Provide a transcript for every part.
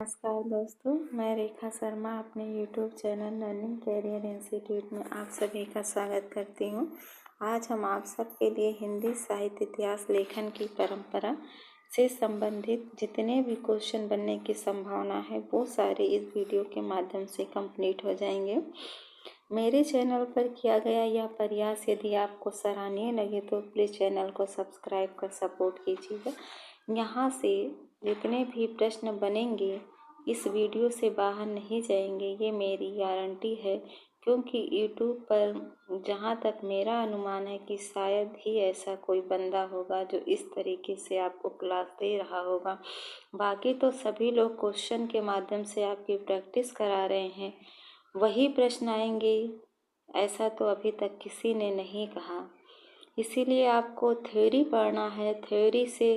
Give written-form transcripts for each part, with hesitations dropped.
नमस्कार दोस्तों, मैं रेखा शर्मा अपने YouTube channel learning career institute में आप सभी का स्वागत करती हूँ। आज हम आप सबके लिए हिंदी साहित्य इतिहास लेखन की परंपरा से संबंधित जितने भी क्वेश्चन बनने की संभावना है वो सारे इस वीडियो के माध्यम से कंप्लीट हो जाएंगे। मेरे चैनल पर किया गया यह प्रयास यदि आपको सराहनीय लगे तो प्लीज़ चैनल को सब्सक्राइब कर सपोर्ट कीजिएगा। यहाँ से जितने भी प्रश्न बनेंगे इस वीडियो से बाहर नहीं जाएंगे, ये मेरी गारंटी है, क्योंकि यूट्यूब पर जहाँ तक मेरा अनुमान है कि शायद ही ऐसा कोई बंदा होगा जो इस तरीके से आपको क्लास दे रहा होगा। बाकी तो सभी लोग क्वेश्चन के माध्यम से आपकी प्रैक्टिस करा रहे हैं, वही प्रश्न आएंगे ऐसा तो अभी तक किसी ने नहीं कहा। इसीलिए आपको थ्योरी पढ़ना है। थ्योरी से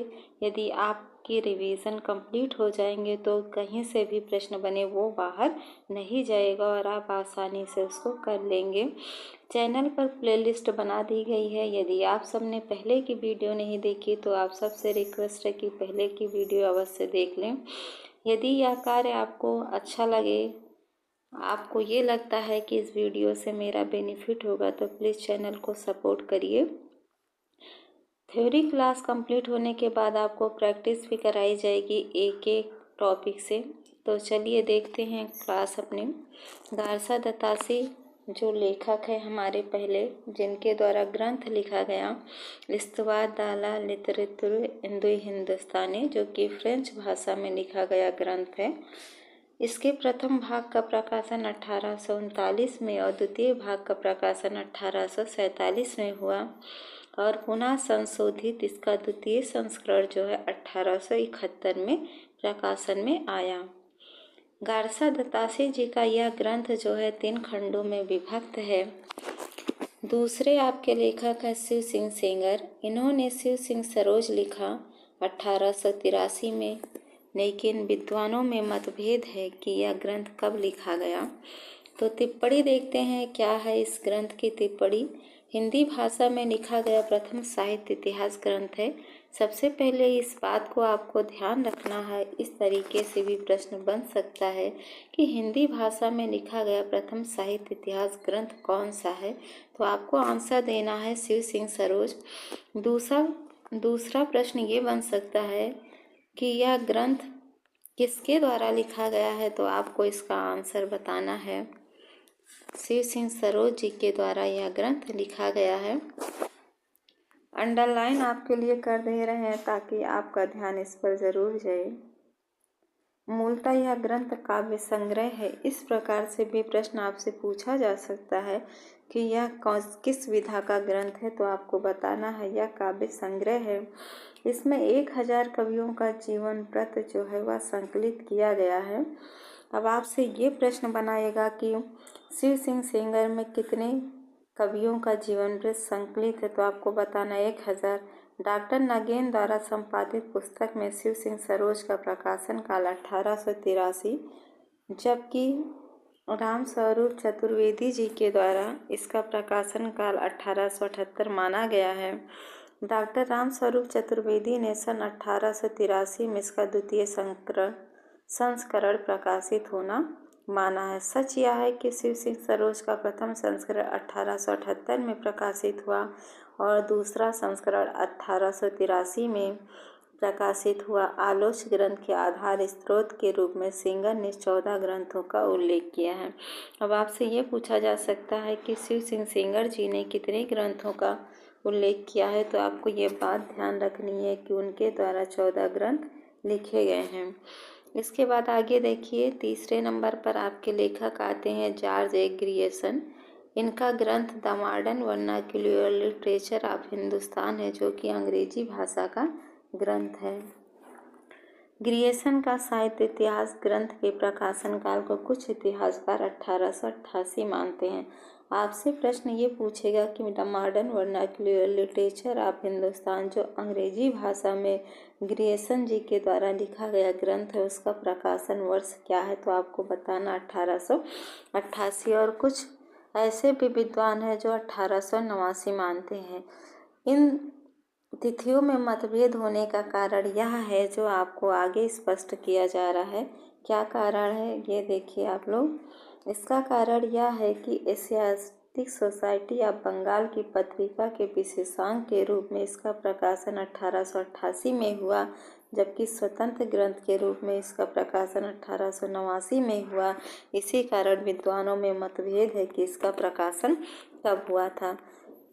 यदि आपकी रिवीजन कंप्लीट हो जाएंगे तो कहीं से भी प्रश्न बने वो बाहर नहीं जाएगा और आप आसानी से उसको कर लेंगे। चैनल पर प्लेलिस्ट बना दी गई है। यदि आप सबने पहले की वीडियो नहीं देखी तो आप सबसे रिक्वेस्ट है कि पहले की वीडियो अवश्य देख लें। यदि यह कार्य आपको अच्छा लगे, आपको ये लगता है कि इस वीडियो से मेरा बेनिफिट होगा, तो प्लीज़ चैनल को सपोर्ट करिए। थ्योरी क्लास कंप्लीट होने के बाद आपको प्रैक्टिस भी कराई जाएगी एक एक टॉपिक से। तो चलिए देखते हैं क्लास अपने। गारसा दत्तासी जो लेखक है हमारे पहले, जिनके द्वारा ग्रंथ लिखा गया इस्तवाद दाला लिटरेचर इंडो हिंदुस्तानी, जो कि फ्रेंच भाषा में लिखा गया ग्रंथ है। इसके प्रथम भाग का प्रकाशन 1839 में और द्वितीय भाग का प्रकाशन 1847 में हुआ और पुनः संशोधित इसका द्वितीय संस्करण जो है 1871 में प्रकाशन में आया। गारसा दत्तासी जी का यह ग्रंथ जो है 3 खंडों में विभक्त है। दूसरे आपके लेखक है शिव सिंह सेंगर। इन्होंने शिव सिंह सरोज लिखा 1883 में, लेकिन विद्वानों में मतभेद है कि यह ग्रंथ कब लिखा गया। तो टिप्पणी देखते हैं क्या है इस ग्रंथ की टिप्पणी। हिंदी भाषा में लिखा गया प्रथम साहित्य इतिहास ग्रंथ है। सबसे पहले इस बात को आपको ध्यान रखना है, इस तरीके से भी प्रश्न बन सकता है कि हिंदी भाषा में लिखा गया प्रथम साहित्य इतिहास ग्रंथ कौन सा है। तो आपको आंसर देना है शिव सिंह सरोज। दूसरा प्रश्न ये बन सकता है कि यह ग्रंथ किसके द्वारा लिखा गया है, तो आपको इसका आंसर बताना है। शिव सिंह सरोज जी के द्वारा यह ग्रंथ लिखा गया है। अंडरलाइन आपके लिए कर दे रहे हैं ताकि आपका ध्यान इस पर जरूर जाए। मूलतः यह ग्रंथ काव्य संग्रह है। इस प्रकार से भी प्रश्न आपसे पूछा जा सकता है कि यह किस विधा का ग्रंथ है, तो आपको बताना है यह काव्य संग्रह है। इसमें 1000 कवियों का जीवन वृत्त जो है वह संकलित किया गया है। अब आपसे ये प्रश्न बनाएगा कि शिव सिंह सेंगर में कितने कवियों का जीवन वृत्त संकलित है, तो आपको बताना 1000। डॉक्टर नगेन द्वारा संपादित पुस्तक में शिव सिंह सरोज का प्रकाशन काल 1883, जबकि राम स्वरूप चतुर्वेदी जी के द्वारा इसका प्रकाशन काल 1878 माना गया है। डॉक्टर राम स्वरूप चतुर्वेदी ने सन 1883 में इसका द्वितीय संस्करण प्रकाशित होना माना है। सच यह है कि शिव सिंह सरोज का प्रथम संस्करण 1878 में प्रकाशित हुआ और दूसरा संस्करण 1883 में प्रकाशित हुआ। आलोच्य ग्रंथ के आधार स्रोत के रूप में सेंगर ने 14 ग्रंथों का उल्लेख किया है। अब आपसे ये पूछा जा सकता है कि शिव सिंह सेंगर जी ने कितने ग्रंथों का उल्लेख किया है, तो आपको ये बात ध्यान रखनी है कि उनके द्वारा 14 ग्रंथ लिखे गए हैं। इसके बाद आगे देखिए, तीसरे नंबर पर आपके लेखक आते हैं जॉर्ज ए ग्रियर्सन। इनका ग्रंथ the modern vernacular literature of Hindustan है, जो कि अंग्रेजी भाषा का ग्रंथ है। ग्रियर्सन का साहित्य इतिहास ग्रंथ के प्रकाशन काल को कुछ इतिहासकार 1888 मानते हैं। आपसे प्रश्न ये पूछेगा कि the modern vernacular literature of Hindustan जो अंग्रेजी भाषा में ग्रियर्सन जी के द्वारा लिखा गया ग्रंथ है, उसका प्रकाशन वर्ष क्या है, तो आपको बताना 1888। और कुछ ऐसे भी विद्वान हैं जो 1889 मानते हैं। इन तिथियों में मतभेद होने का कारण यह है जो आपको आगे स्पष्ट किया जा रहा है क्या कारण है ये देखिए आप लोग। इसका कारण यह है कि एशियाटिक सोसाइटी ऑफ बंगाल की पत्रिका के विशेषांक के रूप में इसका प्रकाशन 1888 में हुआ, जबकि स्वतंत्र ग्रंथ के रूप में इसका प्रकाशन 1889 में हुआ। इसी कारण विद्वानों में मतभेद है कि इसका प्रकाशन कब हुआ था।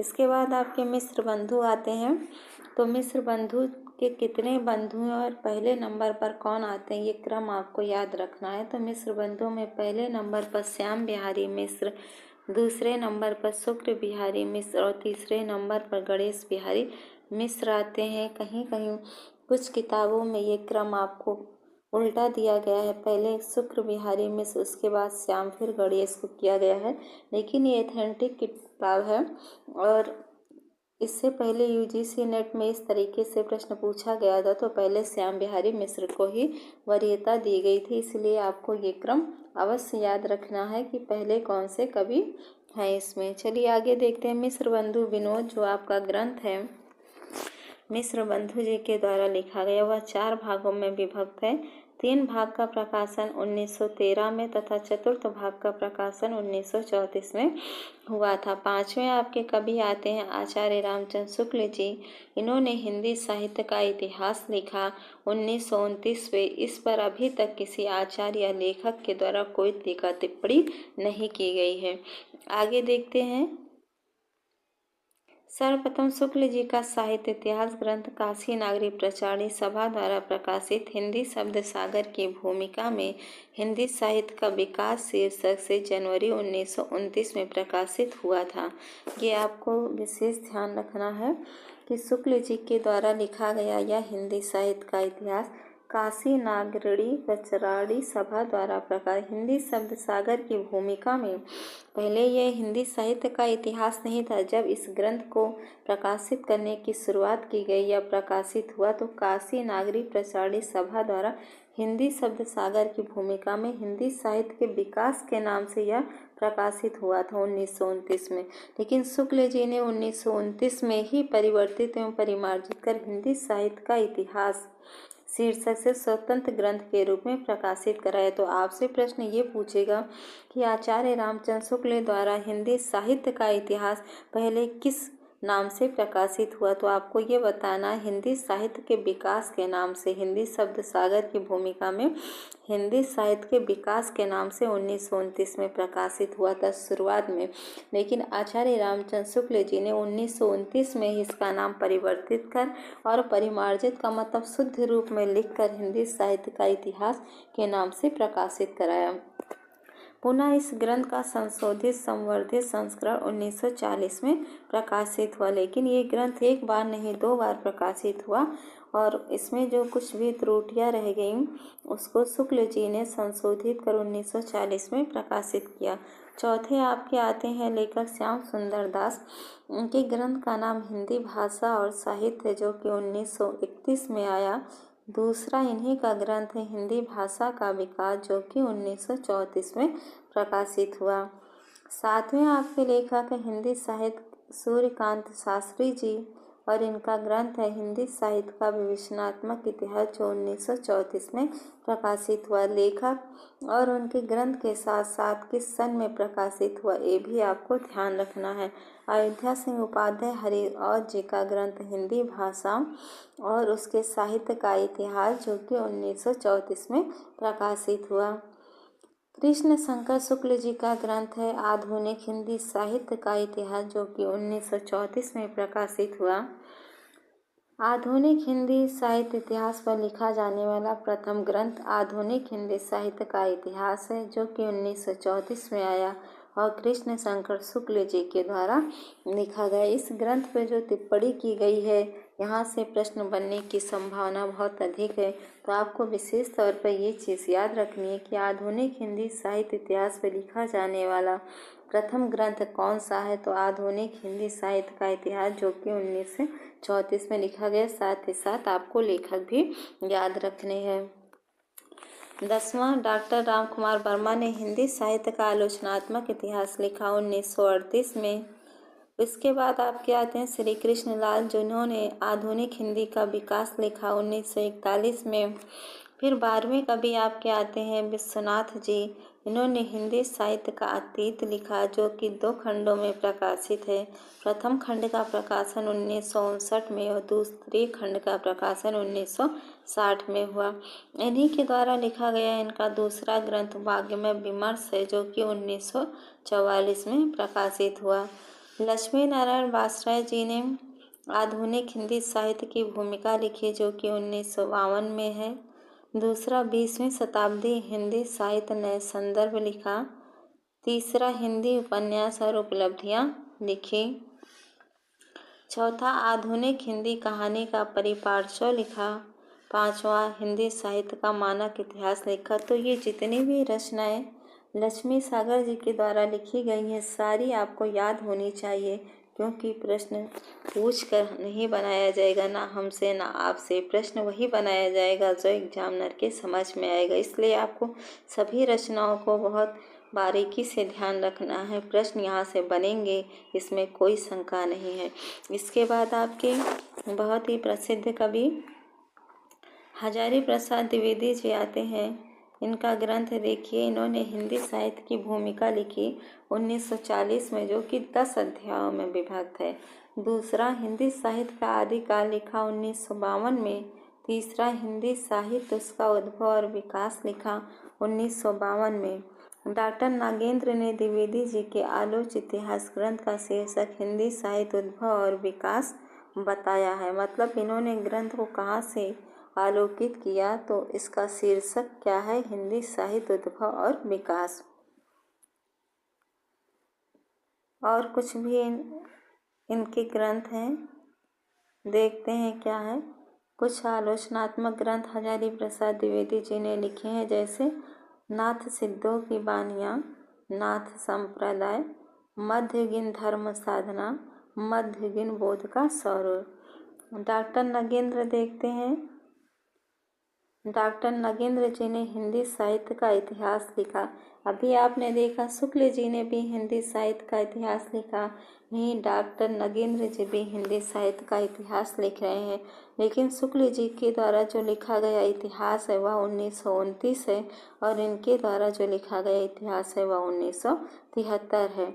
इसके बाद आपके मिस्र बंधु आते हैं। तो मिस्र बंधु के कितने बंधु हैं और पहले नंबर पर कौन आते हैं, ये क्रम आपको याद रखना है। तो मिस्र बंधुओं में पहले नंबर पर श्याम बिहारी मिश्र, दूसरे नंबर पर शुक्र बिहारी मिश्र और तीसरे नंबर पर गणेश बिहारी मिश्र आते हैं। कहीं कहीं कुछ किताबों में ये क्रम आपको उल्टा दिया गया है, पहले शुक्र बिहारी मिश्र उसके बाद श्याम फिर गणेश को किया गया है, लेकिन ये एथेंटिक किताब है। और इससे पहले यूजीसी नेट में इस तरीके से प्रश्न पूछा गया था, तो पहले श्याम बिहारी मिश्र को ही वरीयता दी गई थी। इसलिए आपको ये क्रम अवश्य याद रखना है कि पहले कौन से कवि हैं इसमें। चलिए आगे देखते हैं। मिस्र बंधु विनोद जो आपका ग्रंथ है मिस्र बंधु जी के द्वारा लिखा गया, वह 4 भागों में विभक्त है। 3 भाग का प्रकाशन 1913 में तथा चतुर्थ भाग का प्रकाशन 1934 में हुआ था। 5वें आपके कवि आते हैं आचार्य रामचंद्र शुक्ल जी। इन्होंने हिंदी साहित्य का इतिहास लिखा 1929 में। इस पर अभी तक किसी आचार्य या लेखक के द्वारा कोई टीका टिप्पणी नहीं की गई है। आगे देखते हैं। सर्वप्रथम शुक्ल जी का साहित्य इतिहास ग्रंथ काशी नागरी प्रचारणी सभा द्वारा प्रकाशित हिंदी शब्द सागर की भूमिका में हिंदी साहित्य का विकास शीर्षक से जनवरी 1929 में प्रकाशित हुआ था। ये आपको विशेष ध्यान रखना है कि शुक्ल जी के द्वारा लिखा गया यह हिंदी साहित्य का इतिहास काशी नागरी प्रचारणी सभा द्वारा प्रकाशित हिंदी शब्द सागर की भूमिका में। पहले यह हिंदी साहित्य का इतिहास नहीं था। जब इस ग्रंथ को प्रकाशित करने की शुरुआत की गई या प्रकाशित हुआ तो काशी नागरी प्रचारणी सभा द्वारा हिंदी शब्द सागर की भूमिका में हिंदी साहित्य के विकास के नाम से यह प्रकाशित हुआ था 1929 में। लेकिन शुक्ल जी ने 1929 में ही परिवर्तित एवं परिमार्जित कर हिंदी साहित्य का इतिहास शीर्षक से स्वतंत्र ग्रंथ के रूप में प्रकाशित कराया। तो आपसे प्रश्न ये पूछेगा कि आचार्य रामचंद्र शुक्ल द्वारा हिंदी साहित्य का इतिहास पहले किस नाम से प्रकाशित हुआ, तो आपको ये बताना हिंदी साहित्य के विकास के नाम से। हिंदी शब्द सागर की भूमिका में हिंदी साहित्य के विकास के नाम से 1929 में प्रकाशित हुआ था शुरुआत में, लेकिन आचार्य रामचंद्र शुक्ल जी ने 1929 में ही इसका नाम परिवर्तित कर और परिमार्जित का मतलब शुद्ध रूप में लिखकर हिंदी साहित्य का इतिहास के नाम से प्रकाशित कराया। पुनः इस ग्रंथ का संशोधित संवर्धित संस्करण 1940 में प्रकाशित हुआ, लेकिन ये ग्रंथ एक बार नहीं 2 बार प्रकाशित हुआ और इसमें जो कुछ भी त्रुटियां रह गईं उसको शुक्ल जी ने संशोधित कर 1940 में प्रकाशित किया। चौथे आपके आते हैं लेखक श्याम सुंदर दास। उनके ग्रंथ का नाम हिंदी भाषा और साहित्य जो कि 1931 में आया। दूसरा इन्हीं का ग्रंथ है हिंदी भाषा का विकास जो कि 1934 में प्रकाशित हुआ। 7वें आपके लेखक है हिंदी साहित्य सूर्यकांत शास्त्री जी और इनका ग्रंथ है हिंदी साहित्य का विवेचनात्मक इतिहास जो 1934 में प्रकाशित हुआ। लेखक और उनके ग्रंथ के साथ साथ किस सन में प्रकाशित हुआ ये भी आपको ध्यान रखना है। अयोध्या सिंह उपाध्याय हरिऔध जी का ग्रंथ हिंदी भाषा और उसके साहित्य का इतिहास जो कि 1934 में प्रकाशित हुआ। कृष्ण शंकर शुक्ल जी का ग्रंथ है आधुनिक हिंदी साहित्य का इतिहास जो कि 1934 में प्रकाशित हुआ। आधुनिक हिंदी साहित्य इतिहास पर लिखा जाने वाला प्रथम ग्रंथ आधुनिक हिंदी साहित्य का इतिहास है जो कि 1934 में आया और कृष्ण शंकर शुक्ल जी के द्वारा लिखा गया। इस ग्रंथ पर जो टिप्पणी की गई है यहाँ से प्रश्न बनने की संभावना बहुत अधिक है। तो आपको विशेष तौर पर ये चीज़ याद रखनी है कि आधुनिक हिंदी साहित्य इतिहास पर लिखा जाने वाला प्रथम ग्रंथ कौन सा है, तो आधुनिक हिंदी साहित्य का इतिहास जो कि 1934 में लिखा गया। साथ ही साथ आपको लेखक भी याद रखने हैं। 10वां डॉक्टर राम कुमार वर्मा ने हिंदी साहित्य का आलोचनात्मक इतिहास लिखा 1938 में। इसके बाद आपके आते हैं श्री कृष्ण लाल जिन्होंने आधुनिक हिंदी का विकास लिखा 1941 में। फिर 12वें कवि आपके आते हैं विश्वनाथ जी। इन्होंने हिंदी साहित्य का अतीत लिखा, जो कि 2 खंडों में प्रकाशित है। प्रथम खंड का प्रकाशन 1959 में और दूसरे खंड का प्रकाशन 1960 में हुआ। इन्हीं के द्वारा लिखा गया इनका दूसरा ग्रंथ वाग्मय विमर्श है, जो कि 1944 में प्रकाशित हुआ। लक्ष्मी नारायण बासराय जी ने आधुनिक हिंदी साहित्य की भूमिका लिखी, जो कि 1952 में है। दूसरा 20वीं शताब्दी हिंदी साहित्य ने संदर्भ लिखा। तीसरा हिंदी उपन्यास और उपलब्धियां लिखी। चौथा आधुनिक हिंदी कहानी का परिपार्श्व लिखा। पांचवा हिंदी साहित्य का मानक इतिहास लिखा। तो ये जितनी भी रचनाएं लक्ष्मी सागर जी के द्वारा लिखी गई हैं, सारी आपको याद होनी चाहिए, क्योंकि प्रश्न पूछ कर नहीं बनाया जाएगा, ना हमसे ना आपसे। प्रश्न वही बनाया जाएगा जो एग्जामिनर के समझ में आएगा। इसलिए आपको सभी रचनाओं को बहुत बारीकी से ध्यान रखना है। प्रश्न यहाँ से बनेंगे, इसमें कोई शंका नहीं है। इसके बाद आपके बहुत ही प्रसिद्ध कवि हजारी प्रसाद द्विवेदी जी आते हैं। इनका ग्रंथ देखिए, इन्होंने हिंदी साहित्य की भूमिका लिखी 1940 में, जो कि 10 अध्यायों में विभक्त है। दूसरा हिंदी साहित्य का आदिकाल लिखा 1952 में। तीसरा हिंदी साहित्य उसका उद्भव और विकास लिखा 1952 में। डॉक्टर नागेंद्र ने द्विवेदी जी के आलोच इतिहास ग्रंथ का शीर्षक हिंदी साहित्य उद्भव और विकास बताया है। मतलब इन्होंने ग्रंथ को कहाँ से आलोकित किया, तो इसका शीर्षक क्या है? हिंदी साहित्य उद्भव और विकास। और कुछ भी इनके ग्रंथ हैं, देखते हैं क्या है। कुछ आलोचनात्मक ग्रंथ हजारी प्रसाद द्विवेदी जी ने लिखे हैं, जैसे नाथ सिद्धों की बानियाँ, नाथ संप्रदाय, मध्ययुगीन धर्म साधना, मध्ययुगीन बोध का स्वरूप। डॉक्टर नगेंद्र देखते हैं। डॉक्टर नगेंद्र जी ने हिंदी साहित्य का इतिहास लिखा। अभी आपने देखा शुक्ल जी ने भी हिंदी साहित्य का इतिहास लिखा। नहीं, डॉक्टर नगेंद्र जी भी हिंदी साहित्य का इतिहास लिख रहे हैं, लेकिन शुक्ल जी के द्वारा जो लिखा गया इतिहास है वह 1929 है, और इनके द्वारा जो लिखा गया इतिहास है वह 1973 है।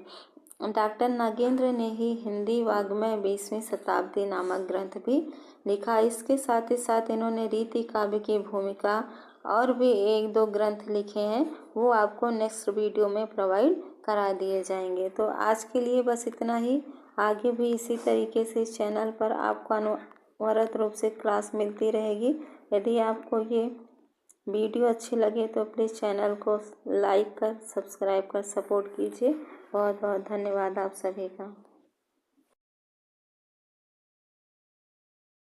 डॉक्टर नागेंद्र ने ही हिंदी वाग्मय 20वीं शताब्दी नामक ग्रंथ भी लिखा। इसके साथ ही साथ इन्होंने रीति काव्य की भूमिका और भी 1-2 ग्रंथ लिखे हैं, वो आपको नेक्स्ट वीडियो में प्रोवाइड करा दिए जाएंगे। तो आज के लिए बस इतना ही। आगे भी इसी तरीके से इस चैनल पर आपको अनवरत रूप से क्लास मिलती रहेगी। यदि आपको ये वीडियो अच्छी लगे तो प्लीज़ चैनल को लाइक कर सब्सक्राइब कर सपोर्ट कीजिए। बहुत बहुत धन्यवाद आप सभी का।